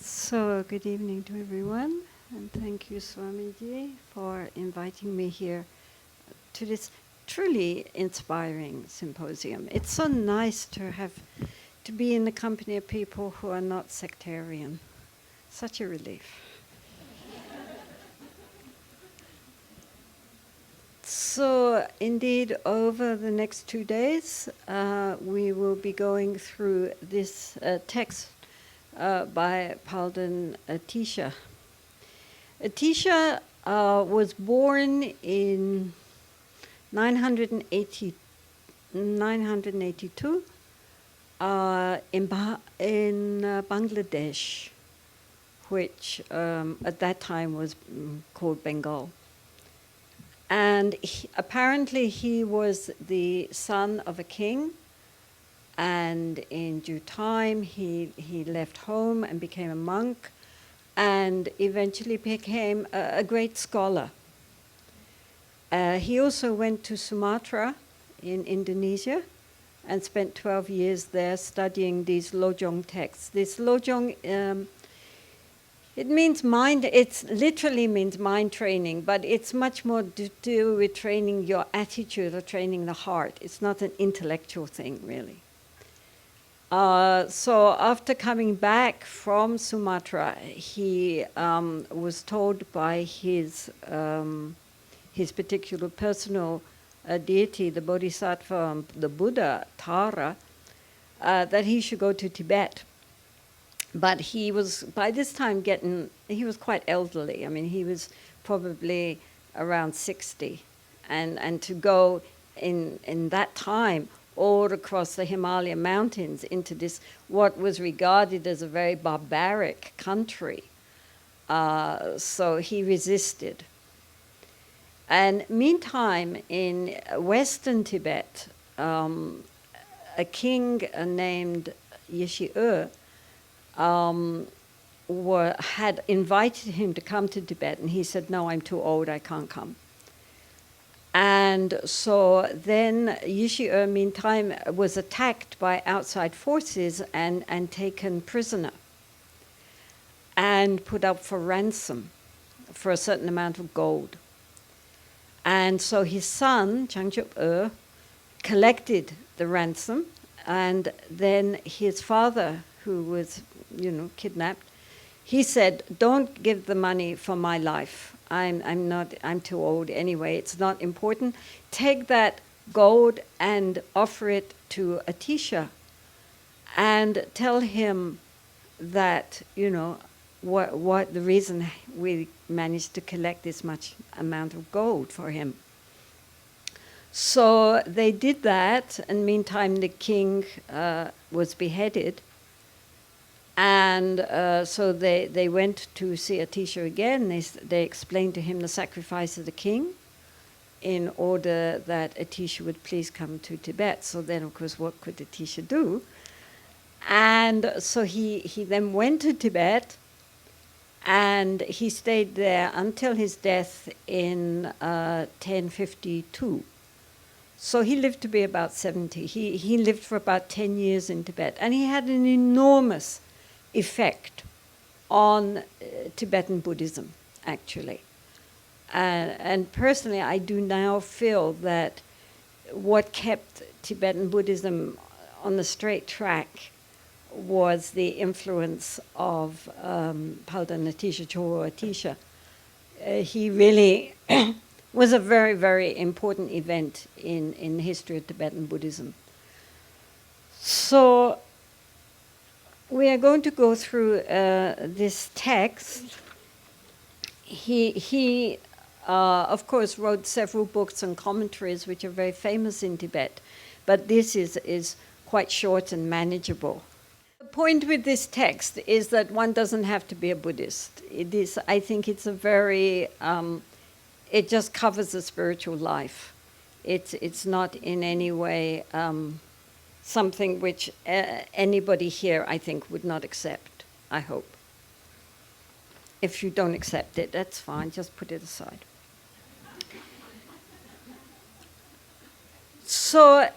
So, good evening to everyone, and thank you, Swamiji, for inviting me here to this truly inspiring symposium. It's so nice to be in the company of people who are not sectarian. Such a relief. So, indeed, over the next 2 days, we will be going through this text by Palden Atisha. Atisha was born in 982 in Bangladesh, which at that time was called Bengal. And apparently he was the son of a king, and in due time he left home and became a monk, and eventually became a great scholar. He also went to Sumatra in Indonesia and spent 12 years there studying these lojong texts. This lojong, it means mind, it literally means mind training, but it's much more to do with training your attitude or training the heart. It's not an intellectual thing, really. So after coming back from Sumatra, he was told by his particular personal deity, the Bodhisattva, the Buddha, Tara, that he should go to Tibet. But he was, by this time, he was quite elderly. I mean, he was probably around 60. And to go in that time all across the Himalayan mountains into this, what was regarded as a very barbaric country. So he resisted. And meantime, in western Tibet, a king named Yeshe had invited him to come to Tibet, and he said, "No, I'm too old, I can't come." And so then Yeshe, meantime, was attacked by outside forces and taken prisoner and put up for ransom for a certain amount of gold. And so his son, Changchup collected the ransom, and then his father, who was, kidnapped, he said, "Don't give the money for my life. I'm too old anyway, it's not important. Take that gold and offer it to Atisha and tell him that, what the reason we managed to collect this much amount of gold for him." So they did that, and meantime the king was beheaded. And so they went to see Atisha again. They explained to him the sacrifice of the king in order that Atisha would please come to Tibet. So then, of course, what could Atisha do? And so he then went to Tibet, and he stayed there until his death in 1052. So he lived to be about 70. He lived for about 10 years in Tibet, and he had an enormous effect on Tibetan Buddhism, actually. And personally, I do now feel that what kept Tibetan Buddhism on the straight track was the influence of Palden Atisha, Chogo Atisha. He really was a very, very important event in the history of Tibetan Buddhism. So we are going to go through this text. He of course, wrote several books and commentaries which are very famous in Tibet, but this is quite short and manageable. The point with this text is that one doesn't have to be a Buddhist. I think it's a very, it just covers the spiritual life. It's not in any way something which anybody here, I think, would not accept, I hope. If you don't accept it, that's fine, just put it aside. So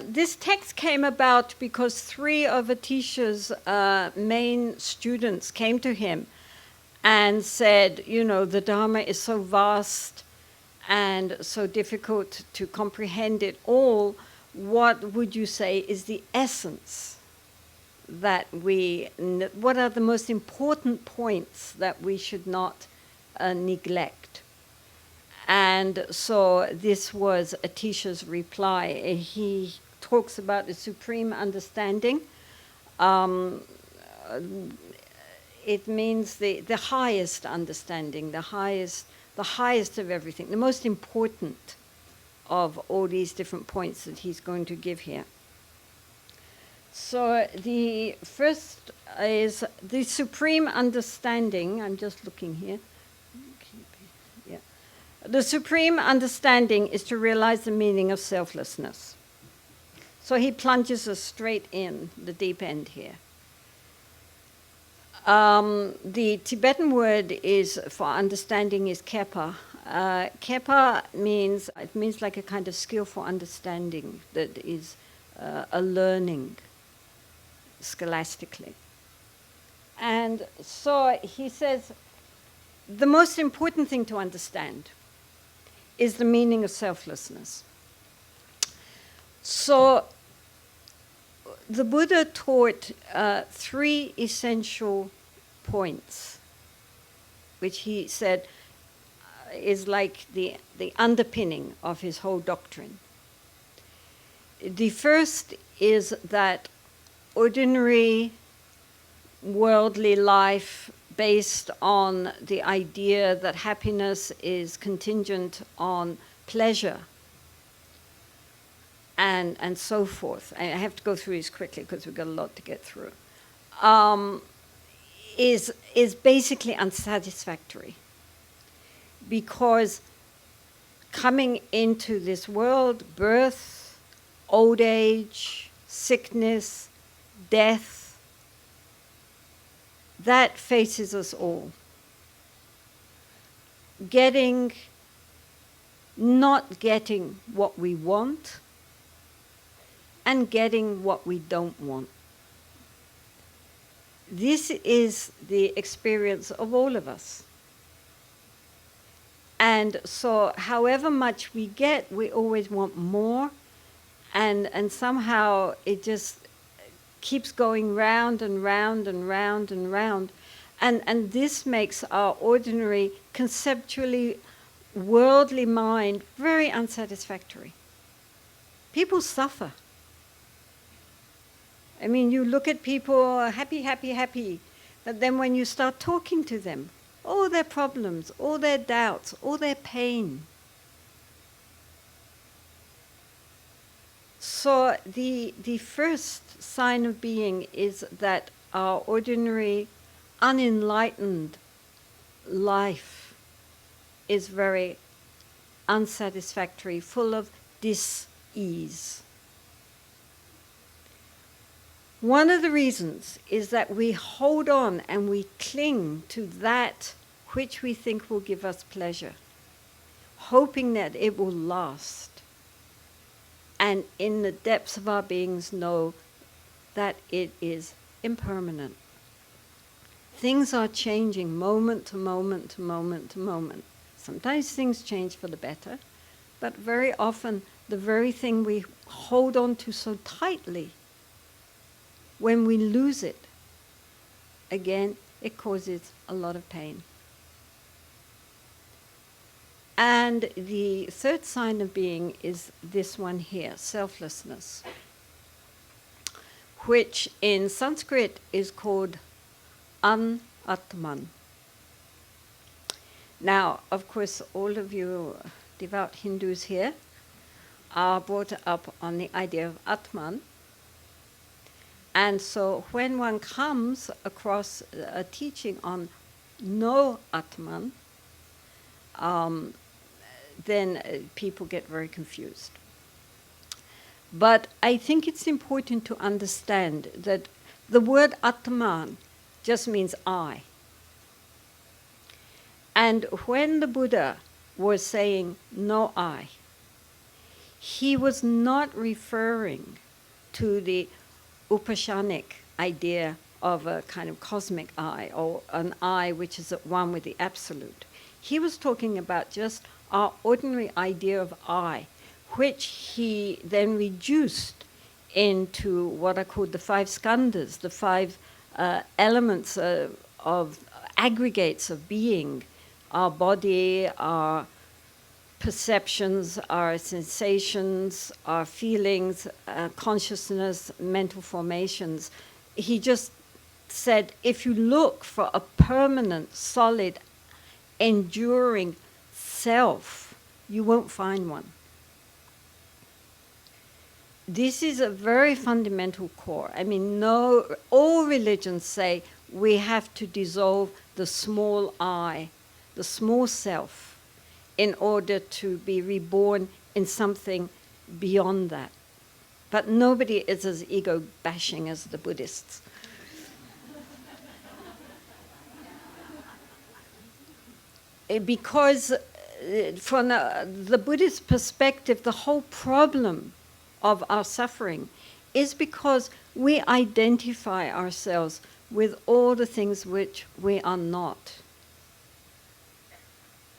this text came about because 3 of Atisha's main students came to him and said, you know, the Dharma is so vast and so difficult to comprehend it all. What would you say is the essence that what are the most important points that we should not neglect? And so this was Atisha's reply. He talks about the supreme understanding. It means the highest understanding, the highest of everything, the most important of all these different points that he's going to give here. So the first is the supreme understanding. I'm just looking here. Yeah. The supreme understanding is to realize the meaning of selflessness. So he plunges us straight in the deep end here. The Tibetan word for understanding is kepa. Kepa means like a kind of skillful understanding that is a learning scholastically. And so he says the most important thing to understand is the meaning of selflessness. So the Buddha taught 3 essential points, which he said is like the underpinning of his whole doctrine. The first is that ordinary worldly life based on the idea that happiness is contingent on pleasure and so forth. I have to go through these quickly because we've got a lot to get through. Is basically unsatisfactory, because coming into this world, birth, old age, sickness, death, that faces us all. Not getting what we want and getting what we don't want. This is the experience of all of us. And so however much we get, we always want more, and somehow it just keeps going round and round and round and round. And this makes our ordinary, conceptually worldly mind very unsatisfactory. People suffer. I mean, you look at people happy, happy, happy, but then when you start talking to them, all their problems, all their doubts, all their pain. So the first sign of being is that our ordinary, unenlightened life is very unsatisfactory, full of dis-ease. One of the reasons is that we hold on and we cling to that which we think will give us pleasure, hoping that it will last. And in the depths of our beings know that it is impermanent. Things are changing moment to moment to moment to moment. Sometimes things change for the better, but very often the very thing we hold on to so tightly, when we lose it, again, it causes a lot of pain. And the third sign of being is this one here, selflessness, which in Sanskrit is called an-atman. Now, of course, all of you devout Hindus here are brought up on the idea of Atman. And so when one comes across a teaching on no Atman, then people get very confused. But I think it's important to understand that the word Atman just means I. And when the Buddha was saying no I, he was not referring to the Upashanic idea of a kind of cosmic I, or an I which is at one with the absolute. He was talking about just our ordinary idea of I, which he then reduced into what are called the five skandhas, the five elements of aggregates of being, our body, our perceptions, our sensations, our feelings, consciousness, mental formations. He just said, if you look for a permanent, solid, enduring self, you won't find one. This is a very fundamental core. I mean, all religions say we have to dissolve the small I, the small self, in order to be reborn in something beyond that. But nobody is as ego-bashing as the Buddhists. Because from the Buddhist perspective, the whole problem of our suffering is because we identify ourselves with all the things which we are not.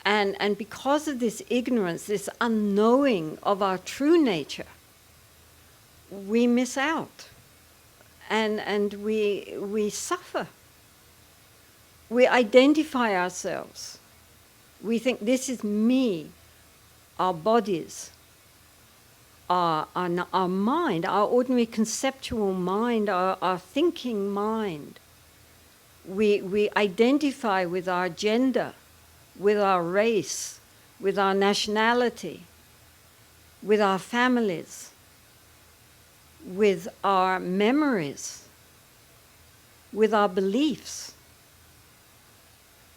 And because of this ignorance, this unknowing of our true nature, we miss out. And we suffer. We identify ourselves. We think this is me, our bodies, our mind, our ordinary conceptual mind, our thinking mind. We identify with our gender, with our race, with our nationality, with our families, with our memories, with our beliefs.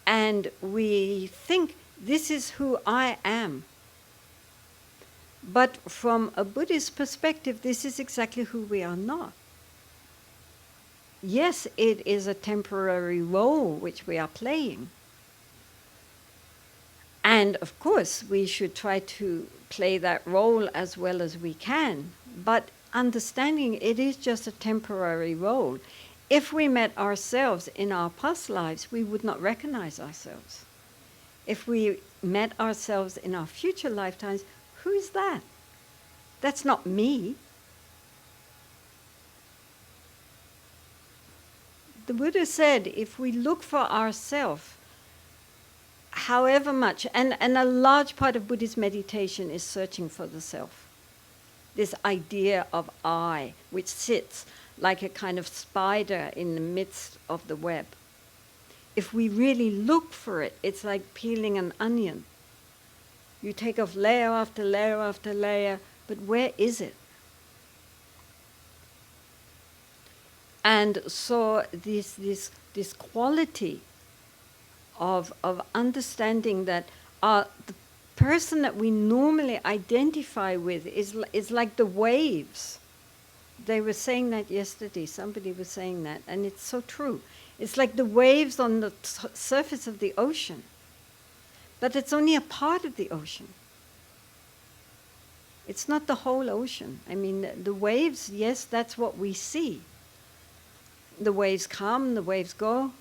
And we think, this is who I am. But from a Buddhist perspective, this is exactly who we are not. Yes, it is a temporary role which we are playing. And of course, we should try to play that role as well as we can. But understanding it is just a temporary role. If we met ourselves in our past lives, we would not recognize ourselves. If we met ourselves in our future lifetimes, who is that? That's not me. The Buddha said, if we look for ourselves, however much, and a large part of Buddhist meditation is searching for the self. This idea of I, which sits like a kind of spider in the midst of the web. If we really look for it, it's like peeling an onion. You take off layer after layer after layer, but where is it? And so this quality of understanding that the person that we normally identify with is like the waves. They were saying that yesterday. Somebody was saying that, and it's so true. It's like the waves on the surface of the ocean, but it's only a part of the ocean. It's not the whole ocean. I mean, the waves, yes, that's what we see. The waves come, the waves go,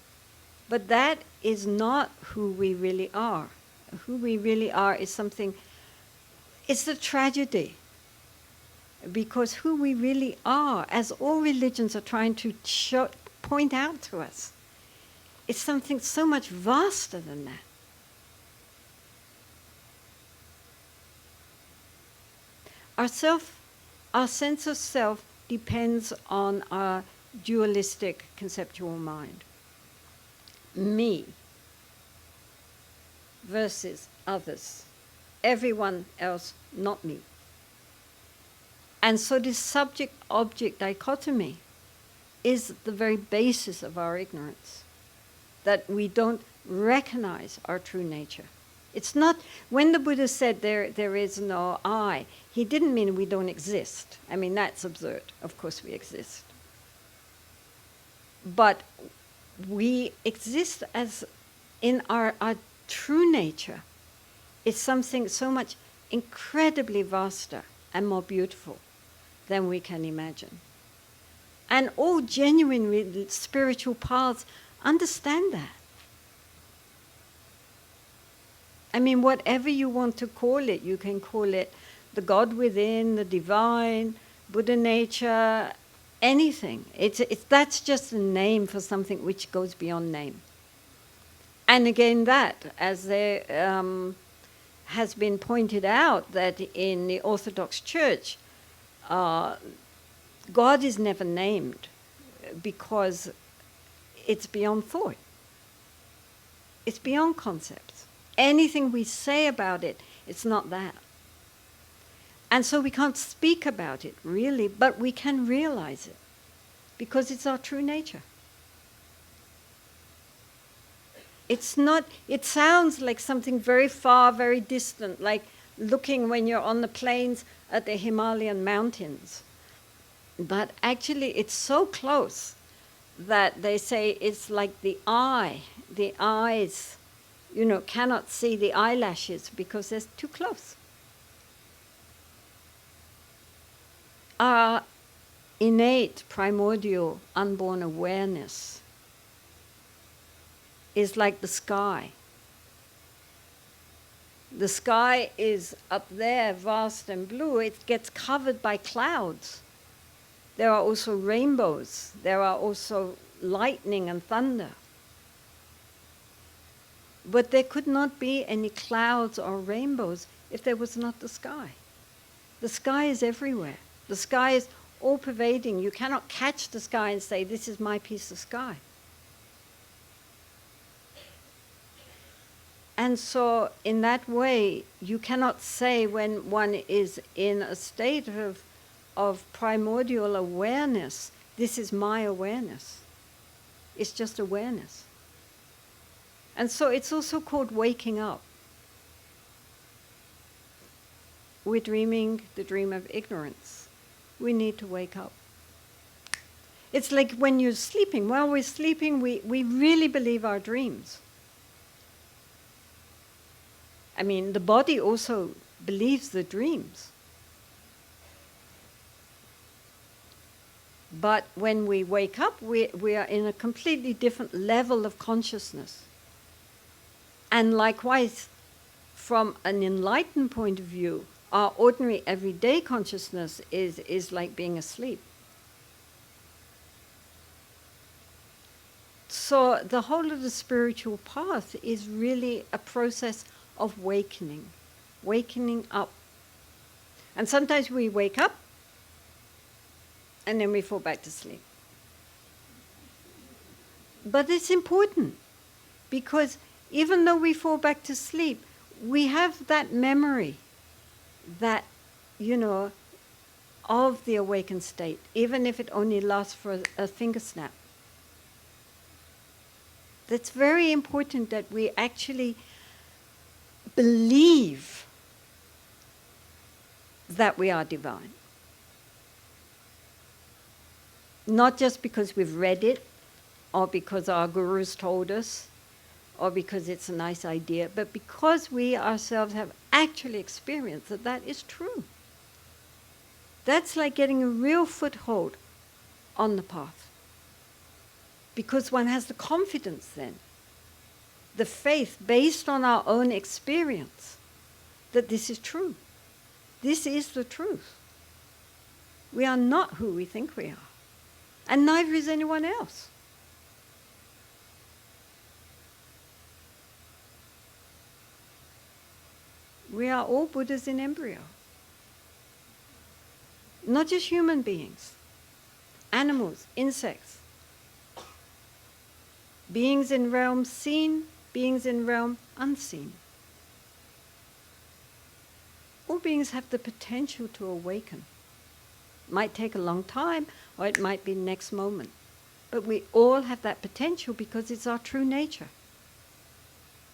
but that is not who we really are. Who we really are is something, it's the tragedy. Because who we really are, as all religions are trying to point out to us, is something so much vaster than that. Our sense of self depends on our dualistic conceptual mind. Me versus others. Everyone else, not me. And so this subject-object dichotomy is the very basis of our ignorance, that we don't recognize our true nature. It's not, when the Buddha said there is no I, he didn't mean we don't exist. I mean, that's absurd. Of course we exist. But we exist as in our true nature. It's something so much incredibly vaster and more beautiful than we can imagine. And all genuine spiritual paths understand that. I mean, whatever you want to call it, you can call it the God within, the divine, Buddha nature, anything. That's just a name for something which goes beyond name. And again, that, as there has been pointed out, that in the Orthodox Church, God is never named because it's beyond thought. It's beyond concepts. Anything we say about it, it's not that. And so we can't speak about it, really, but we can realize it because it's our true nature. It's not, it sounds like something very far, very distant, like looking when you're on the plains at the Himalayan mountains. But actually it's so close that they say it's like the eyes, cannot see the eyelashes because they're too close. Our innate, primordial, unborn awareness is like the sky. The sky is up there, vast and blue. It gets covered by clouds. There are also rainbows. There are also lightning and thunder. But there could not be any clouds or rainbows if there was not the sky. The sky is everywhere. The sky is all-pervading. You cannot catch the sky and say, this is my piece of sky. And so in that way, you cannot say when one is in a state of primordial awareness, this is my awareness. It's just awareness. And so it's also called waking up. We're dreaming the dream of ignorance. We need to wake up. It's like when you're sleeping. While we're sleeping, we really believe our dreams. I mean, the body also believes the dreams. But when we wake up, we are in a completely different level of consciousness. And likewise, from an enlightened point of view, our ordinary everyday consciousness is like being asleep. So the whole of the spiritual path is really a process of wakening up. And sometimes we wake up and then we fall back to sleep. But it's important because even though we fall back to sleep, we have that memory that, of the awakened state, even if it only lasts for a finger snap. That's very important that we actually believe that we are divine. Not just because we've read it, or because our gurus told us, or because it's a nice idea, but because we ourselves have actually experienced that that is true. That's like getting a real foothold on the path. Because one has the confidence then, the faith based on our own experience, that this is true. This is the truth. We are not who we think we are. And neither is anyone else. We are all Buddhas in embryo. Not just human beings, animals, insects, beings in realm seen, beings in realm unseen. All beings have the potential to awaken. It might take a long time, or it might be next moment. But we all have that potential because it's our true nature.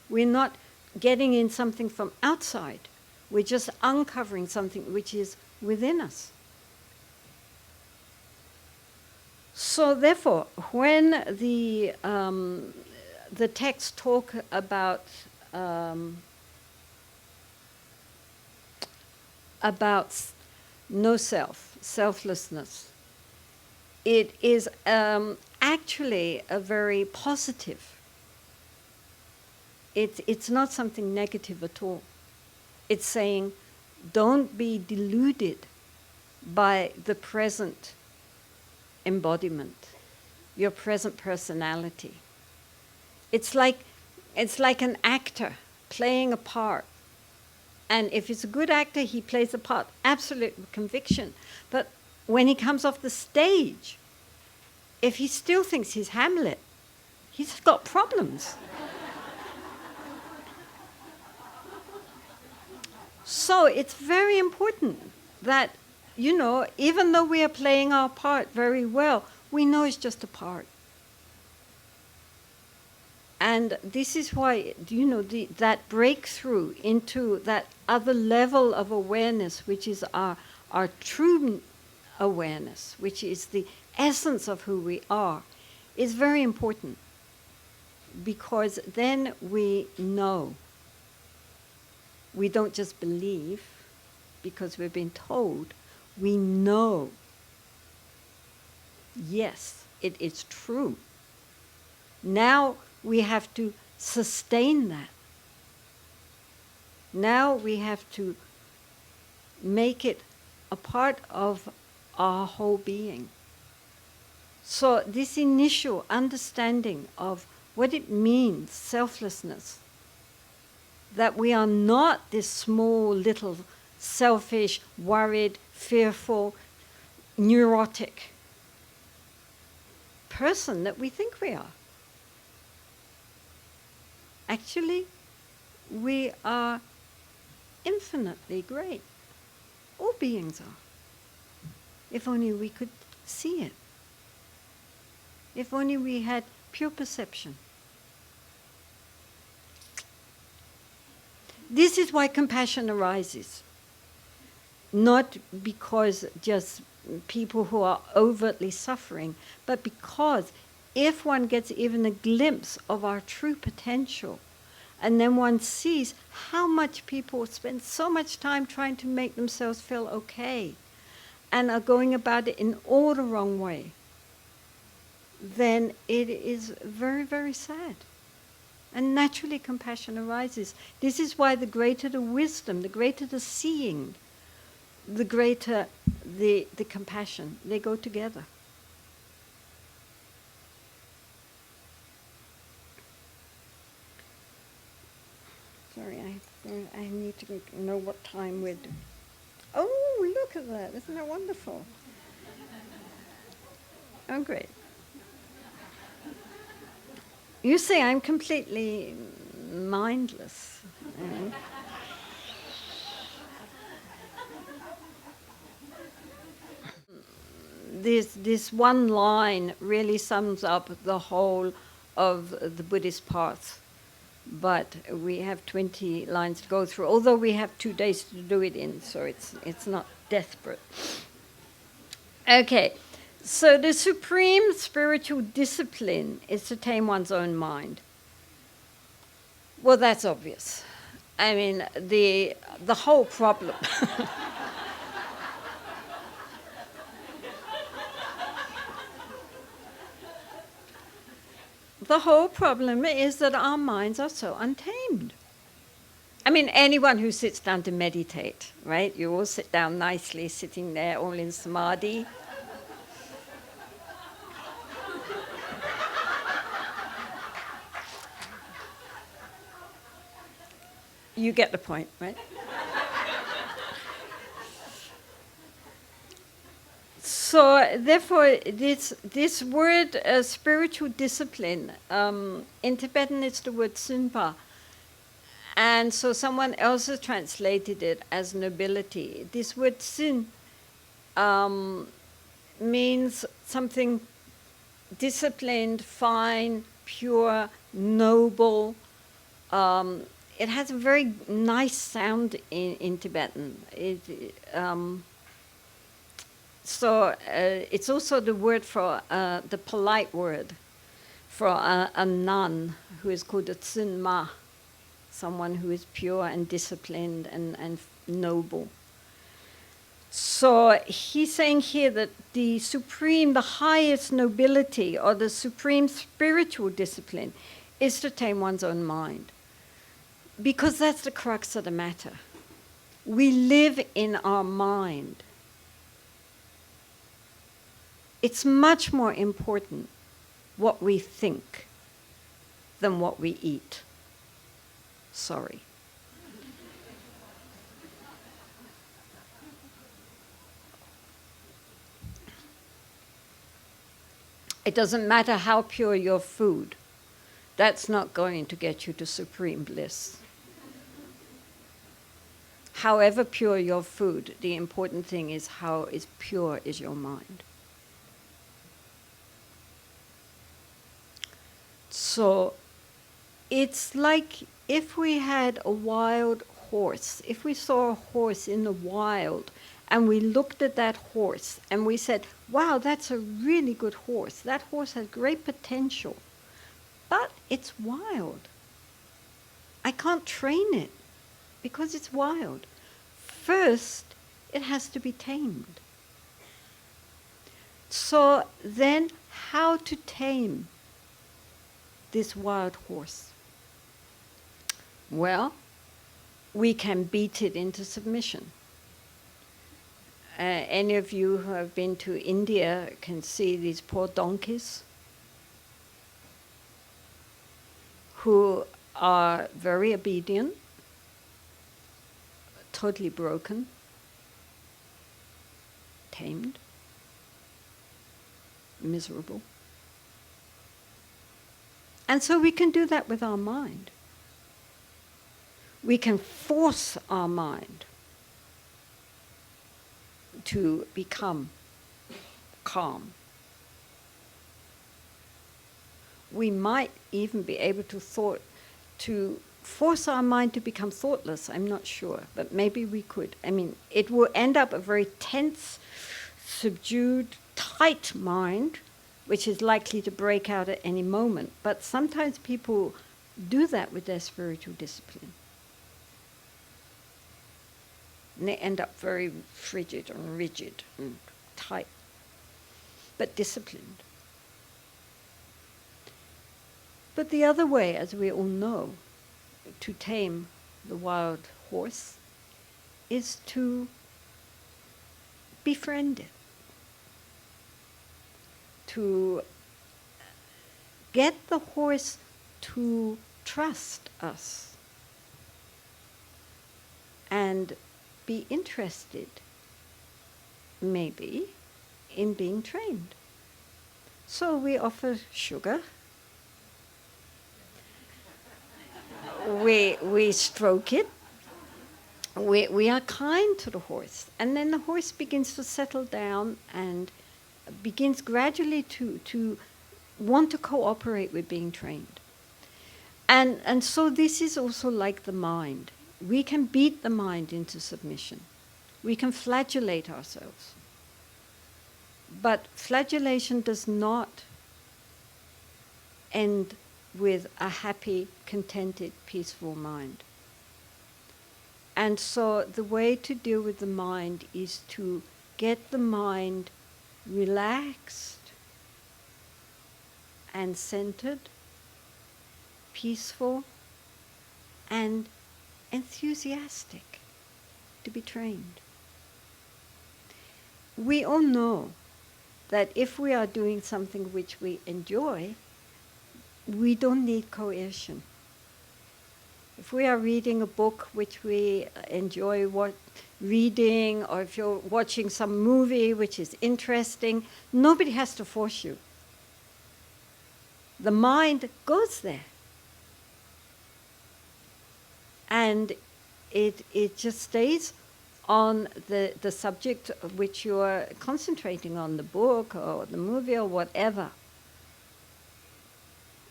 We're not getting in something from outside. We're just uncovering something which is within us. So therefore, when the texts talk about no self, selflessness. It is actually a very positive. It's not something negative at all. It's saying, don't be deluded by the present embodiment, your present personality. It's like an actor playing a part. And if he's a good actor, he plays the part, absolute conviction. But when he comes off the stage, if he still thinks he's Hamlet, he's got problems. So it's very important that, even though we are playing our part very well, we know it's just a part. And this is why, that breakthrough into that other level of awareness, which is our true awareness, which is the essence of who we are, is very important. Because then we know. We don't just believe because we've been told. We know. Yes, it is true. Now we have to sustain that. Now we have to make it a part of our whole being. So this initial understanding of what it means, selflessness, that we are not this small, little, selfish, worried, fearful, neurotic person that we think we are. Actually, we are infinitely great. All beings are. If only we could see it. If only we had pure perception. This is why compassion arises. Not because just people who are overtly suffering, but because if one gets even a glimpse of our true potential, and then one sees how much people spend so much time trying to make themselves feel okay, and are going about it in all the wrong way, then it is very, very sad. And naturally compassion arises. This is why the greater the wisdom, the greater the seeing, the greater the compassion. They go together. Sorry, I need to know what time we're doing. Oh, look at that. Isn't that wonderful? Oh, great. You say I'm completely mindless. This one line really sums up the whole of the Buddhist path. But we have 20 lines to go through, although we have 2 days to do it in, so it's not desperate. Okay. So the supreme spiritual discipline is to tame one's own mind. Well, that's obvious. I mean, the whole problem. The whole problem is that our minds are so untamed. I mean, anyone who sits down to meditate, right? You all sit down nicely, sitting there all in samadhi. You get the point, right? So therefore, this word spiritual discipline, in Tibetan it's the word sunpa. And so someone else has translated it as nobility. This word sun means something disciplined, fine, pure, noble. It has a very nice sound in Tibetan. So it's also the word for the polite word for a nun who is called a tsunma, someone who is pure and disciplined and noble. So he's saying here that the supreme, the highest nobility or the supreme spiritual discipline is to tame one's own mind. Because that's the crux of the matter. We live in our mind. It's much more important what we think than what we eat. Sorry. It doesn't matter how pure your food. That's not going to get you to supreme bliss. However pure your food, the important thing is how pure is your mind. So it's like if we had a wild horse, if we saw a horse in the wild and we looked at that horse and we said, wow, that's a really good horse. That horse has great potential, but it's wild. I can't train it because it's wild. First, it has to be tamed. So then, how to tame this wild horse? Well, we can beat it into submission. Any of you who have been to India can see these poor donkeys who are very obedient, totally broken, tamed, miserable. And so we can do that with our mind. We can force our mind to become calm. We might even be able to force our mind to become thoughtless. I'm not sure, but maybe we could. I mean, it will end up a very tense, subdued, tight mind, which is likely to break out at any moment. But sometimes people do that with their spiritual discipline. And they end up very frigid and rigid and tight, but disciplined. But the other way, as we all know, to tame the wild horse is to befriend it, to get the horse to trust us and be interested, maybe, in being trained. So we offer sugar. We stroke it. We are kind to the horse. And then the horse begins to settle down and begins gradually to want to cooperate with being trained. And so this is also like the mind. We can beat the mind into submission. We can flagellate ourselves. But flagellation does not end with a happy, contented, peaceful mind. And so the way to deal with the mind is to get the mind relaxed and centered, peaceful, and enthusiastic to be trained. We all know that if we are doing something which we enjoy, we don't need coercion. If we are reading a book which we enjoy reading, or if you're watching some movie which is interesting, nobody has to force you. The mind goes there. And it just stays on the subject which you are concentrating on, the book or the movie or whatever.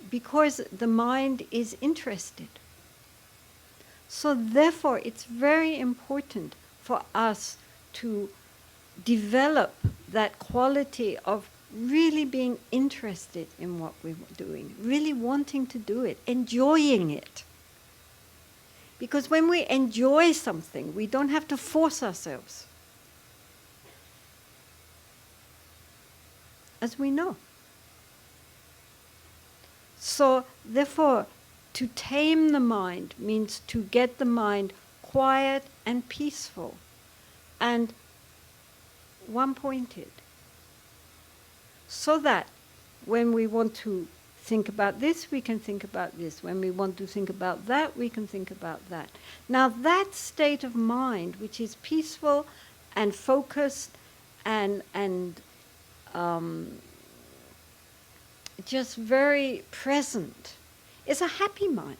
Because the mind is interested. So therefore, it's very important for us to develop that quality of really being interested in what we're doing, really wanting to do it, enjoying it. Because when we enjoy something, we don't have to force ourselves. as we know. So, therefore, to tame the mind means to get the mind quiet and peaceful and one-pointed. So that when we want to think about this, we can think about this. When we want to think about that, we can think about that. Now that state of mind, which is peaceful and focused and just very present, is a happy mind.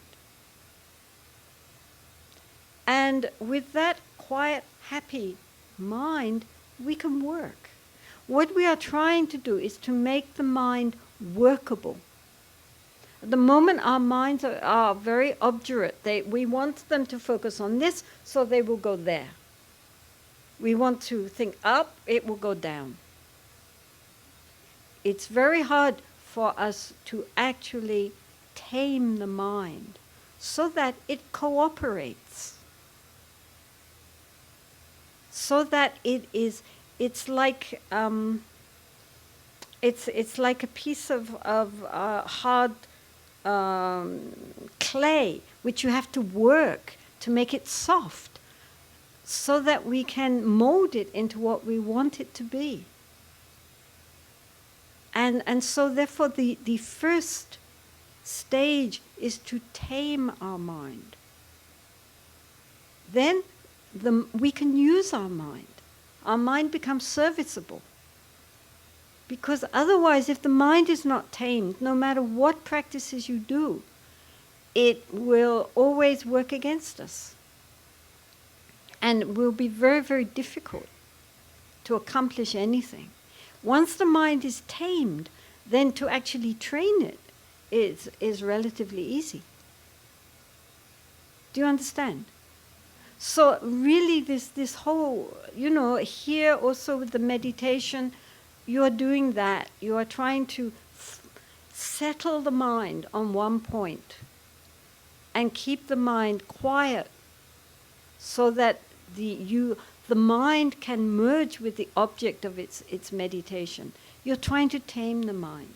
And with that quiet, happy mind, we can work. What we are trying to do is to make the mind workable. At the moment, our minds are very obdurate. We want them to focus on this, so they will go there. We want to think up, it will go down. It's very hard for us to actually tame the mind so that it cooperates. So that it's like it's like a piece of hard clay which you have to work to make it soft, so that we can mold it into what we want it to be. And so therefore the first stage is to tame our mind. Then we can use our mind. Our mind becomes serviceable. Because otherwise, if the mind is not tamed, no matter what practices you do, it will always work against us. And it will be very, very difficult to accomplish anything. Once the mind is tamed, then to actually train it is relatively easy. Do you understand? So really this whole, here also with the meditation, you are doing that. You are trying to settle the mind on one point and keep the mind quiet so that the mind can merge with the object of its meditation. You're trying to tame the mind.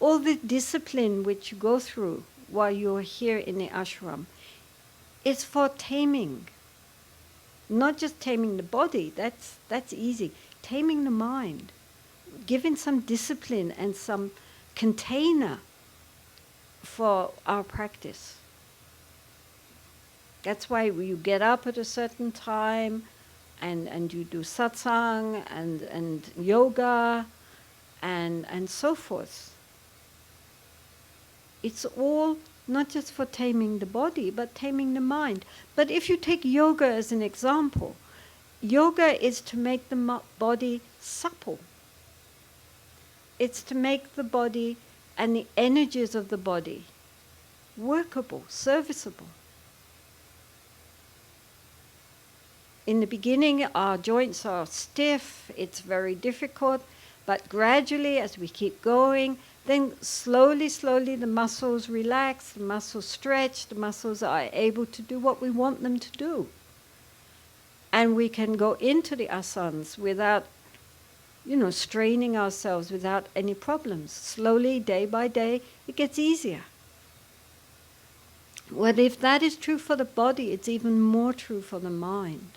All the discipline which you go through while you're here in the ashram is for taming. Not just taming the body, that's easy. Taming the mind. Giving some discipline and some container for our practice. That's why you get up at a certain time and you do satsang and yoga and so forth. It's all not just for taming the body, but taming the mind. But if you take yoga as an example, yoga is to make the body supple. It's to make the body and the energies of the body workable, serviceable. In the beginning, our joints are stiff, it's very difficult, but gradually as we keep going, then slowly the muscles relax, the muscles stretch, the muscles are able to do what we want them to do. And we can go into the asanas without, straining ourselves, without any problems. Slowly, day by day, it gets easier. Well, if that is true for the body, it's even more true for the mind.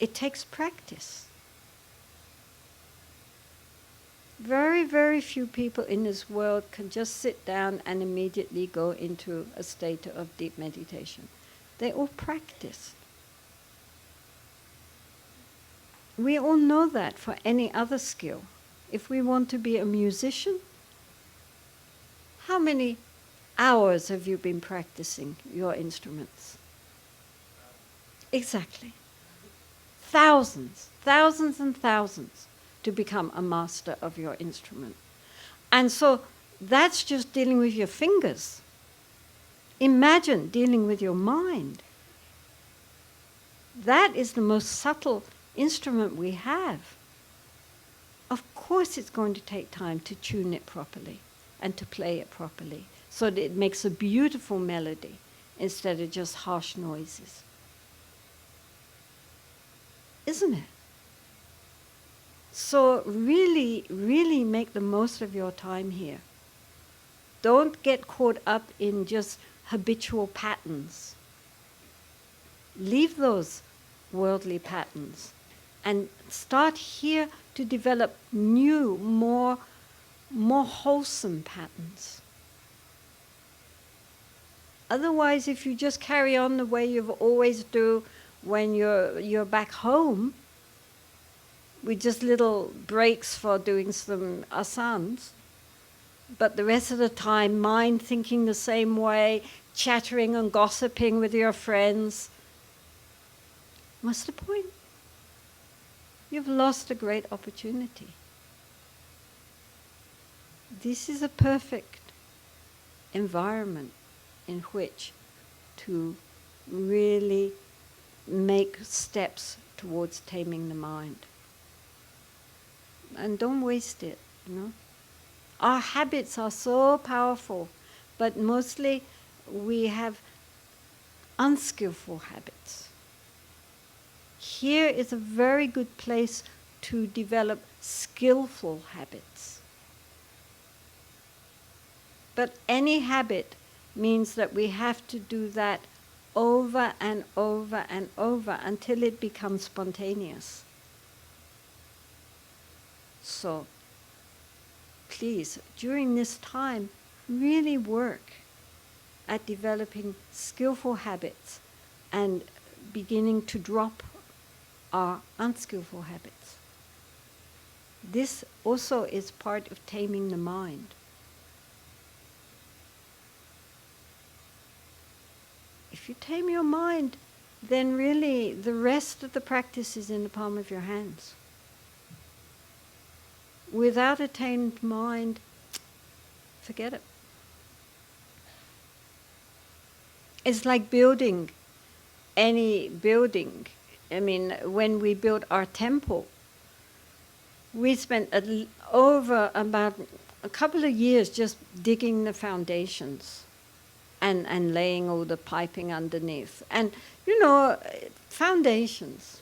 It takes practice. Very, very few people in this world can just sit down and immediately go into a state of deep meditation. They all practice. We all know that for any other skill. If we want to be a musician, how many hours have you been practicing your instruments? Exactly. Thousands and thousands to become a master of your instrument. And so that's just dealing with your fingers. Imagine dealing with your mind. That is the most subtle instrument we have. Of course it's going to take time to tune it properly and to play it properly so that it makes a beautiful melody instead of just harsh noises. Isn't it? So really, really make the most of your time here. Don't get caught up in just habitual patterns. Leave those worldly patterns and start here to develop new, more wholesome patterns. Otherwise, if you just carry on the way you've always do when you're back home, with just little breaks for doing some asanas, but the rest of the time, mind thinking the same way, chattering and gossiping with your friends, what's the point? You've lost a great opportunity. This is a perfect environment in which to really make steps towards taming the mind. And don't waste it, you know. Our habits are so powerful, but mostly we have unskillful habits. Here is a very good place to develop skillful habits. But any habit means that we have to do that over and over and over until it becomes spontaneous. So, please, during this time, really work at developing skillful habits and beginning to drop our unskillful habits. This also is part of taming the mind. If you tame your mind, then really the rest of the practice is in the palm of your hands. Without a tamed mind, forget it. It's like building any building. I mean, when we built our temple, we spent over about a couple of years just digging the foundations and laying all the piping underneath. And, you know, foundations.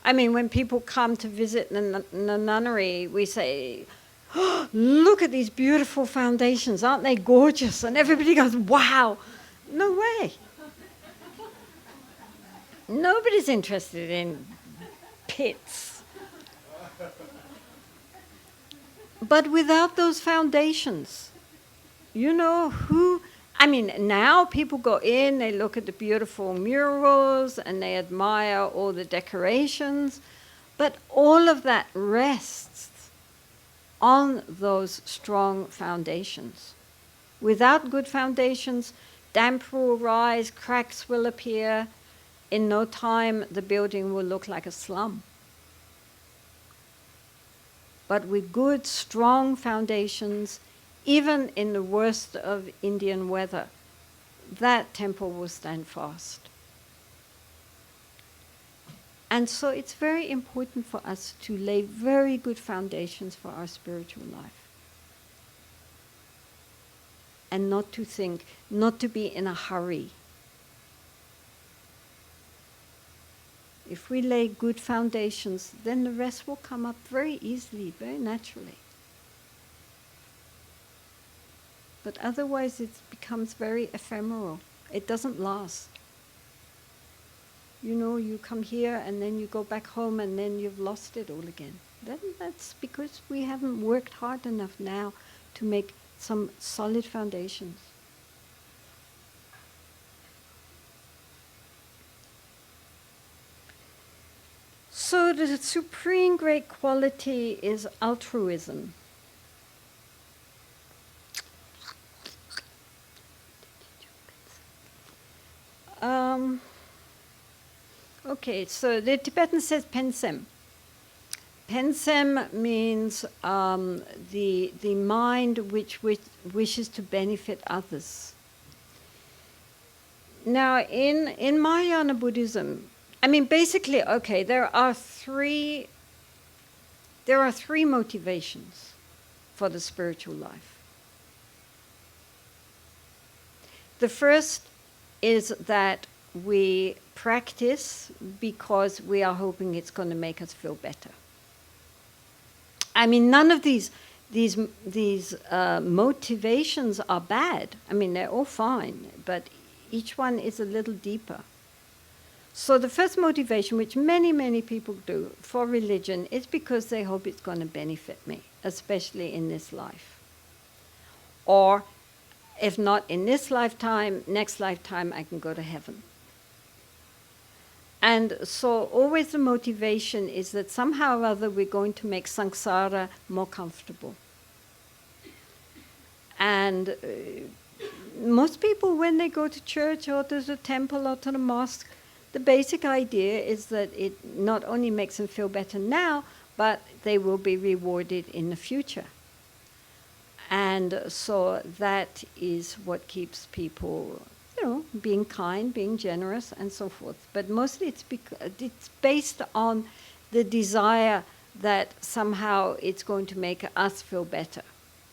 I mean, when people come to visit the nunnery, we say, oh, look at these beautiful foundations, aren't they gorgeous? And everybody goes, wow. No way. Nobody's interested in pits. But without those foundations, you know who... I mean, now people go in, they look at the beautiful murals, and they admire all the decorations, but all of that rests on those strong foundations. Without good foundations, damp will rise, cracks will appear. In no time, the building will look like a slum. But with good, strong foundations, even in the worst of Indian weather, that temple will stand fast. And so it's very important for us to lay very good foundations for our spiritual life. And not to think, not to be in a hurry. If we lay good foundations, then the rest will come up very easily, very naturally. But otherwise it becomes very ephemeral. It doesn't last. You know, you come here and then you go back home and then you've lost it all again. Then that's because we haven't worked hard enough now to make some solid foundations. So the supreme great quality is altruism. Okay, so the Tibetan says pensem. Pensem means the mind which wishes to benefit others. Now, in Mahayana Buddhism, I mean, basically, okay, there are three motivations for the spiritual life. The first is that we practice because we are hoping it's going to make us feel better. I mean, none of these motivations are bad. I mean, they're all fine, but each one is a little deeper. So the first motivation, which many, many people do for religion, is because they hope it's going to benefit me, especially in this life. Or if not in this lifetime, next lifetime I can go to heaven. And so always the motivation is that somehow or other we're going to make samsara more comfortable. And most people, when they go to church or to the temple or to the mosque, the basic idea is that it not only makes them feel better now, but they will be rewarded in the future. And so that is what keeps people, being kind, being generous, and so forth. But mostly it's based on the desire that somehow it's going to make us feel better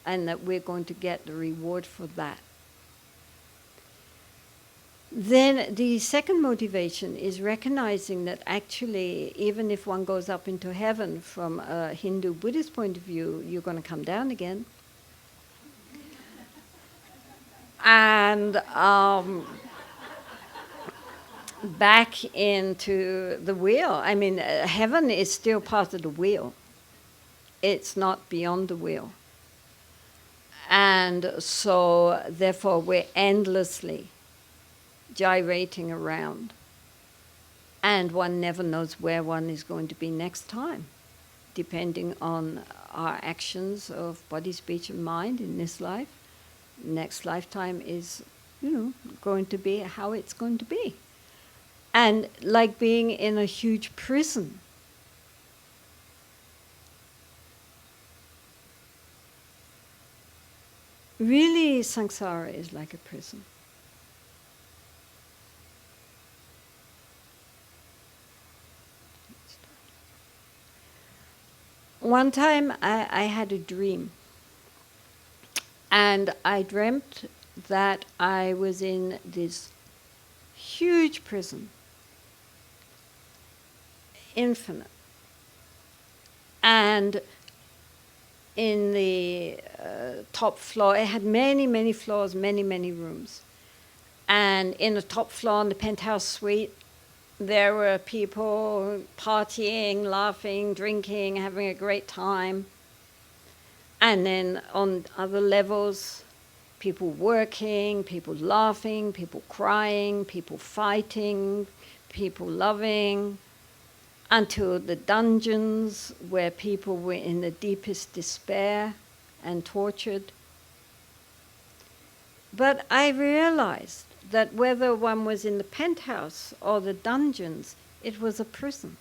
and that we're going to get the reward for that. Then the second motivation is recognizing that actually, even if one goes up into heaven from a Hindu Buddhist point of view, you're going to come down again. And back into the wheel. I mean, heaven is still part of the wheel. It's not beyond the wheel. And so, therefore, we're endlessly gyrating around. And one never knows where one is going to be next time, depending on our actions of body, speech, and mind in this life. Next lifetime is, going to be how it's going to be. And like being in a huge prison. Really, samsara is like a prison. One time I had a dream. And I dreamt that I was in this huge prison, infinite. And in the top floor, it had many, many floors, many, many rooms. And in the top floor, in the penthouse suite, there were people partying, laughing, drinking, having a great time. And then on other levels, people working, people laughing, people crying, people fighting, people loving, until the dungeons where people were in the deepest despair and tortured. But I realized that whether one was in the penthouse or the dungeons, it was a prison.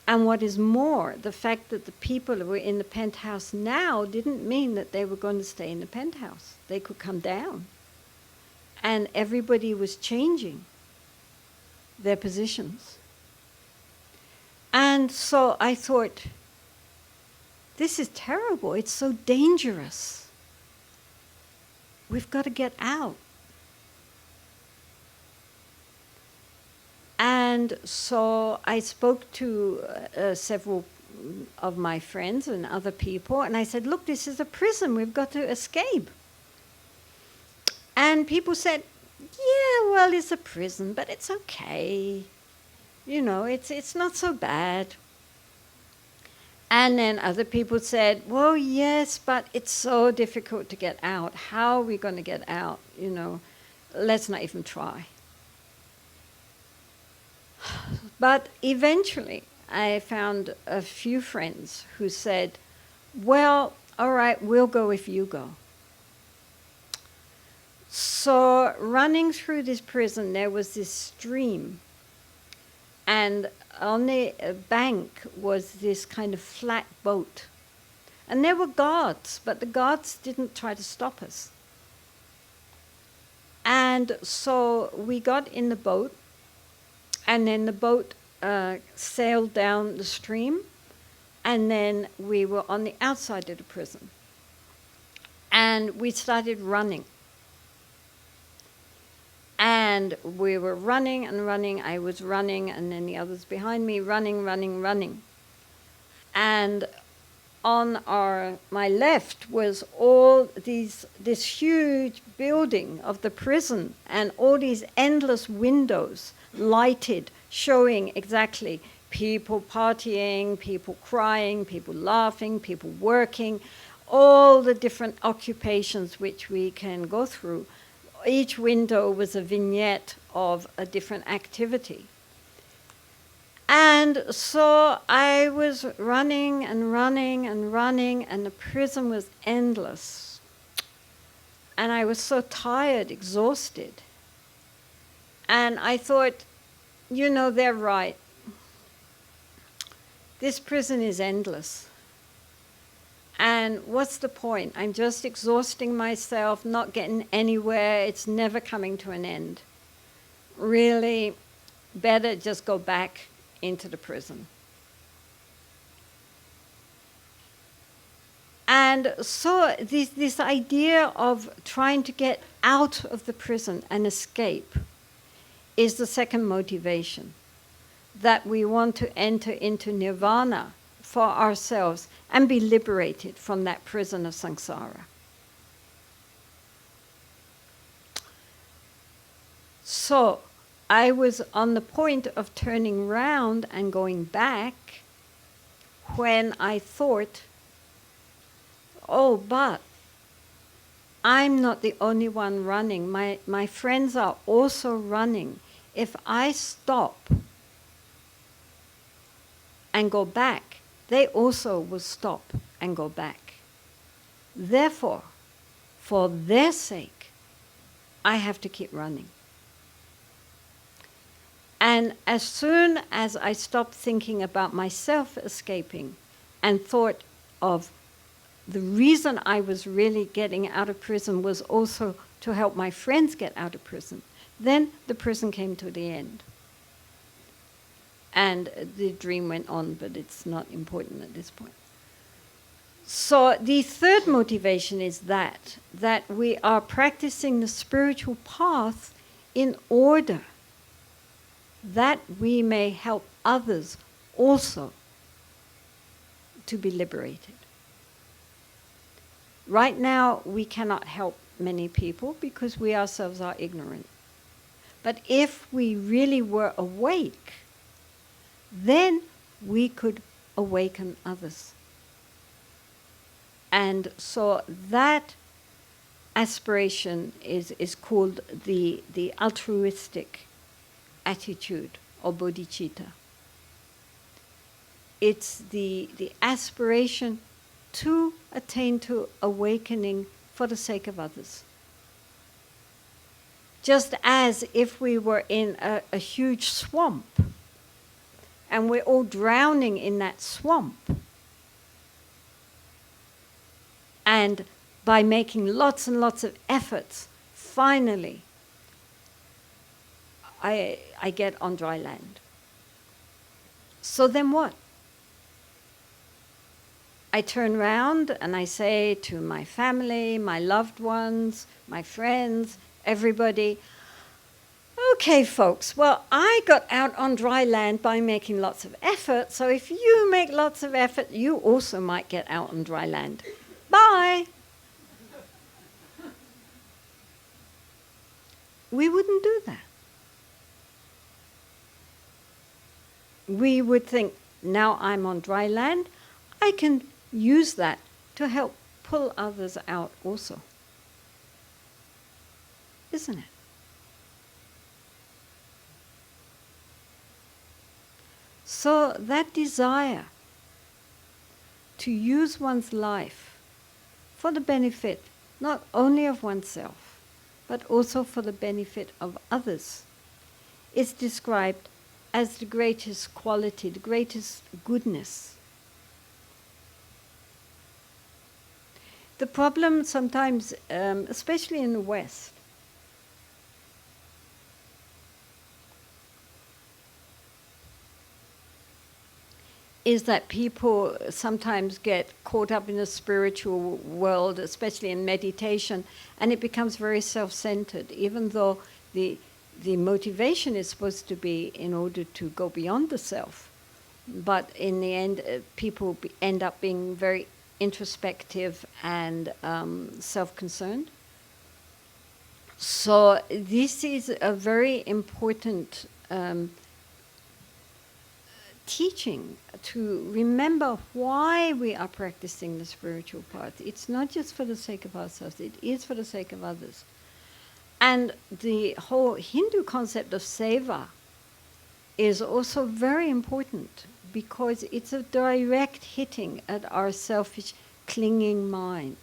And what is more, the fact that the people who were in the penthouse now didn't mean that they were going to stay in the penthouse. They could come down. And everybody was changing their positions. And so I thought, this is terrible. It's so dangerous. We've got to get out. And so I spoke to several of my friends and other people, and I said, look, this is a prison. We've got to escape. And people said, yeah, well, it's a prison, but it's okay. It's not so bad. And then other people said, well, yes, but it's so difficult to get out. How are we going to get out? Let's not even try. But eventually, I found a few friends who said, well, all right, we'll go if you go. So running through this prison, there was this stream. And on the bank was this kind of flat boat. And there were guards, but the guards didn't try to stop us. And so we got in the boat, and then the boat sailed down the stream, and then we were on the outside of the prison. And we started running. And And we were running and running. I was running, and then the others behind me, running. And on my left was this huge building of the prison, and all these endless windows lighted, showing exactly people partying, people crying, people laughing, people working, all the different occupations which we can go through. Each window was a vignette of a different activity. And so I was running, and the prison was endless. And I was so tired, exhausted. And I thought, they're right. This prison is endless. And what's the point? I'm just exhausting myself, not getting anywhere. It's never coming to an end. Really, better just go back into the prison. And so this idea of trying to get out of the prison and escape is the second motivation, that we want to enter into nirvana for ourselves and be liberated from that prison of samsara. So I was on the point of turning round and going back when I thought, oh, but I'm not the only one running. My friends are also running. If I stop and go back, they also will stop and go back. Therefore, for their sake, I have to keep running. And as soon as I stopped thinking about myself escaping and thought of the reason I was really getting out of prison was also to help my friends get out of prison, then the prison came to the end. And the dream went on, but it's not important at this point. So the third motivation is that we are practicing the spiritual path in order that we may help others also to be liberated. Right now, we cannot help many people because we ourselves are ignorant. But if we really were awake, then we could awaken others. And so that aspiration is called the altruistic attitude or bodhicitta. It's the aspiration to attain to awakening for the sake of others. Just as if we were in a huge swamp and we're all drowning in that swamp, and by making lots and lots of efforts, finally I get on dry land. So then what? I turn round and I say to my family, my loved ones, my friends, everybody, okay, folks, well, I got out on dry land by making lots of effort, so if you make lots of effort, you also might get out on dry land. Bye! We wouldn't do that. We would think, now I'm on dry land, I can use that to help pull others out also. Isn't it? So that desire to use one's life for the benefit not only of oneself, but also for the benefit of others is described as the greatest quality, the greatest goodness. The problem sometimes, especially in the West, is that people sometimes get caught up in the spiritual world, especially in meditation, and it becomes very self-centered, even though the the motivation is supposed to be in order to go beyond the self. But in the end, people end up being very introspective and self-concerned. So this is a very important teaching to remember why we are practicing the spiritual path. It's not just for the sake of ourselves, it is for the sake of others. And the whole Hindu concept of seva is also very important because it's a direct hitting at our selfish, clinging mind,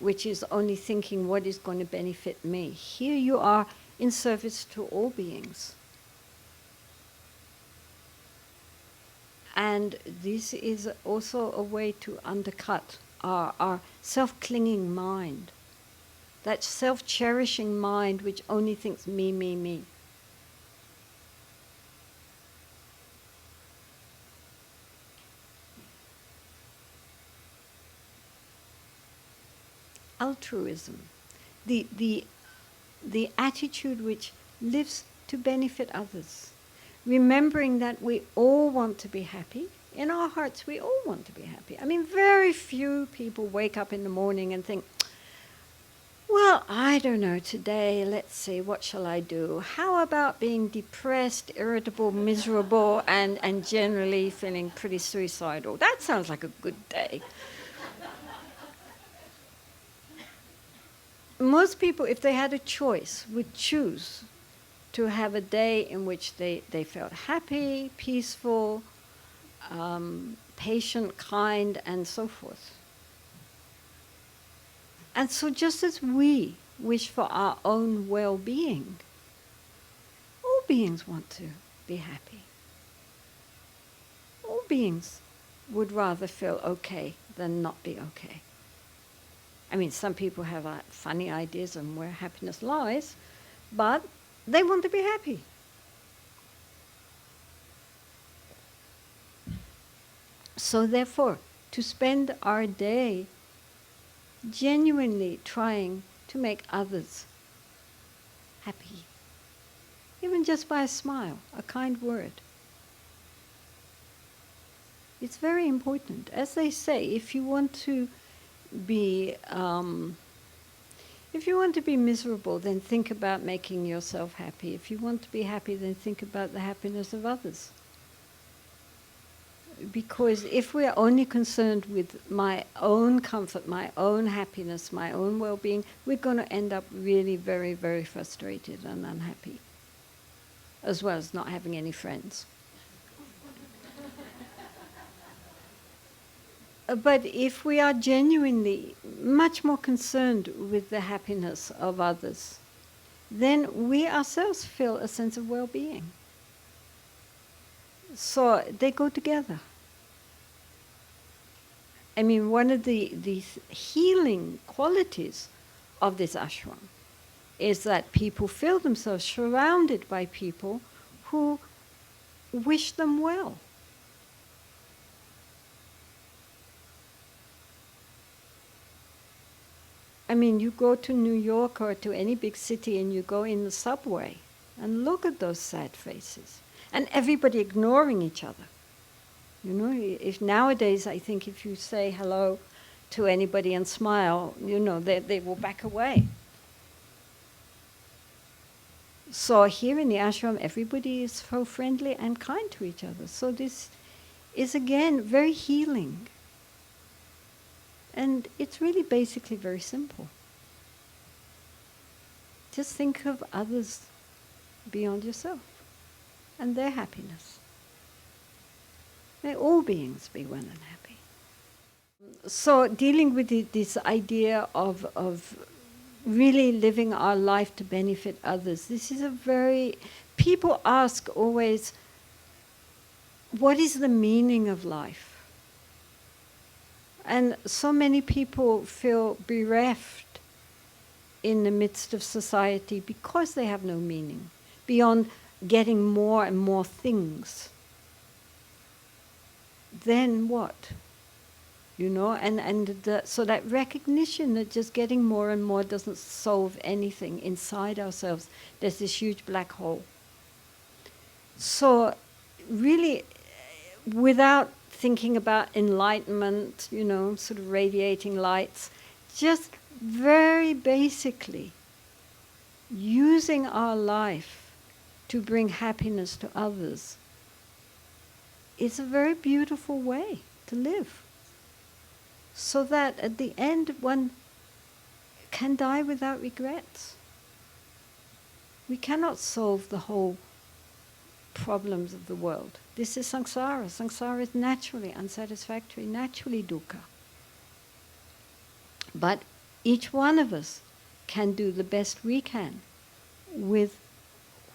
which is only thinking what is going to benefit me. Here you are in service to all beings. And this is also a way to undercut our self-clinging mind, that self-cherishing mind which only thinks me, me, me. Altruism, the attitude which lives to benefit others. Remembering that we all want to be happy. In our hearts, we all want to be happy. I mean, very few people wake up in the morning and think, well, I don't know, today, let's see, what shall I do? How about being depressed, irritable, miserable, and generally feeling pretty suicidal? That sounds like a good day. Most people, if they had a choice, would choose to have a day in which they felt happy, peaceful, patient, kind, and so forth. And so just as we wish for our own well-being, all beings want to be happy. All beings would rather feel okay than not be okay. I mean, some people have funny ideas on where happiness lies, but they want to be happy. So therefore, to spend our day genuinely trying to make others happy, even just by a smile, a kind word. It's very important. As they say, if you want to be miserable, then think about making yourself happy. If you want to be happy, then think about the happiness of others. Because if we are only concerned with my own comfort, my own happiness, my own well-being, we're going to end up really very, very frustrated and unhappy, as well as not having any friends. But if we are genuinely much more concerned with the happiness of others, then we ourselves feel a sense of well-being. So they go together. I mean, one of the healing qualities of this ashram is that people feel themselves surrounded by people who wish them well. I mean, you go to New York or to any big city and you go in the subway and look at those sad faces. And everybody ignoring each other. You know, if nowadays I think if you say hello to anybody and smile, you know, they will back away. So here in the ashram, everybody is so friendly and kind to each other. So this is again very healing. And it's really basically very simple. Just think of others beyond yourself and their happiness. May all beings be well and happy. So dealing with this idea of really living our life to benefit others, this is a very... People ask always, what is the meaning of life? And so many people feel bereft in the midst of society because they have no meaning, beyond getting more and more things. Then what? So that recognition that just getting more and more doesn't solve anything inside ourselves. There's this huge black hole. So really, without thinking about enlightenment, sort of radiating lights, just very basically using our life to bring happiness to others is a very beautiful way to live. So that at the end one can die without regrets. We cannot solve the whole problems of the world. This is samsara. Samsara is naturally unsatisfactory, naturally dukkha. But each one of us can do the best we can with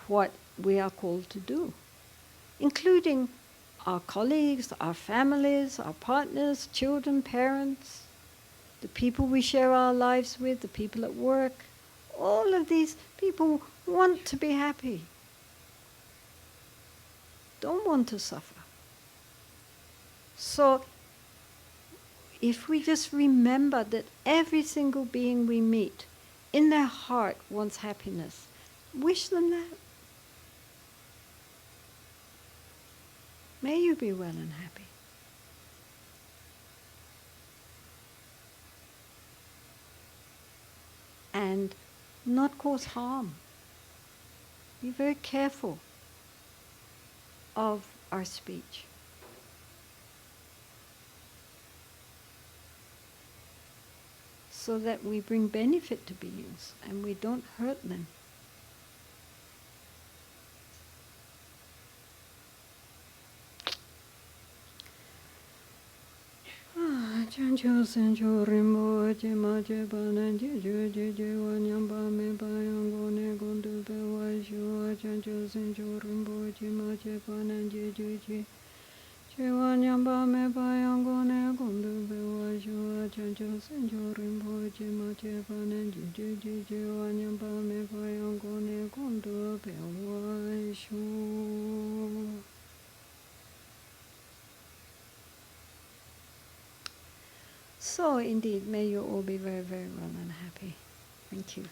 what we are called to do, including our colleagues, our families, our partners, children, parents, the people we share our lives with, the people at work. All of these people want to be happy, don't want to suffer. So if we just remember that every single being we meet in their heart wants happiness, wish them that. May you be well and happy. And not cause harm. Be very careful of our speech. So that we bring benefit to beings and we don't hurt them. Chancho sencho rimbo chema chepa nanji ju je je wanyamba me bayango ne gondu pe washu chancho sencho rimbo chema chepa nanji ju je je wanyamba me bayango ne gondu pe washu chancho sencho rimbo chema chepa nanji ju je wanyamba me bayango ne gondu pe washu. So indeed, may you all be very, very well and happy. Thank you.